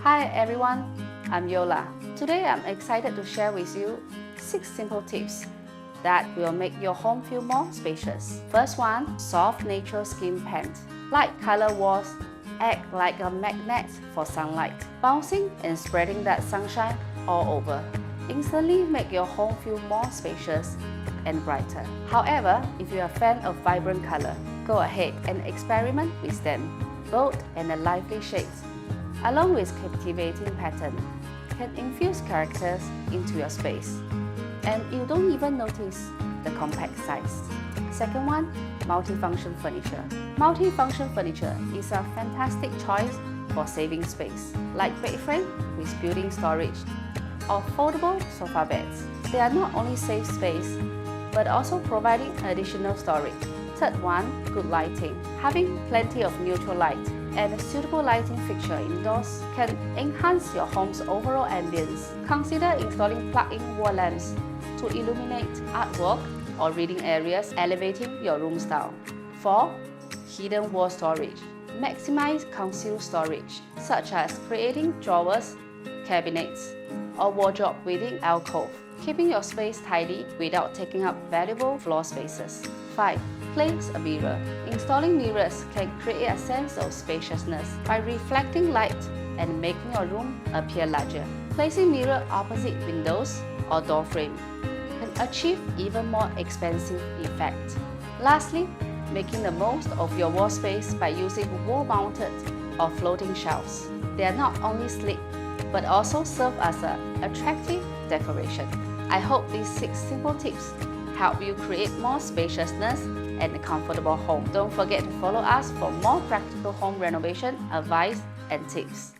Hi everyone, I'm Yola. Today I'm excited to share with you 6 simple tips that will make your home feel more spacious. First one, soft natural skin paint. Light color walls act like a magnet for sunlight, bouncing and spreading that sunshine all over. Instantly make your home feel more spacious and brighter. However, if you're a fan of vibrant color, go ahead and experiment with them. Bold and lively shades, along with captivating pattern, can infuse characters into your space, and you don't even notice the compact size. Second one, multifunction furniture. Multifunction furniture is a fantastic choice for saving space, like bed frame with built-in storage or foldable sofa beds. They are not only save space, but also providing additional storage. Third one, good lighting. Having plenty of neutral light and a suitable lighting fixture indoors can enhance your home's overall ambience. Consider installing plug-in wall lamps to illuminate artwork or reading areas, elevating your room style. 4. Hidden wall storage. Maximize concealed storage, such as creating drawers, cabinets, or wardrobe within alcove, keeping your space tidy without taking up valuable floor spaces. 5. Place a mirror. Installing mirrors can create a sense of spaciousness by reflecting light and making your room appear larger. Placing mirror opposite windows or door frame can achieve even more expansive effect. Lastly, making the most of your wall space by using wall-mounted or floating shelves. They are not only sleek, but also serve as an attractive decoration. I hope these 6 simple tips help you create more spaciousness and a comfortable home. Don't forget to follow us for more practical home renovation advice and tips.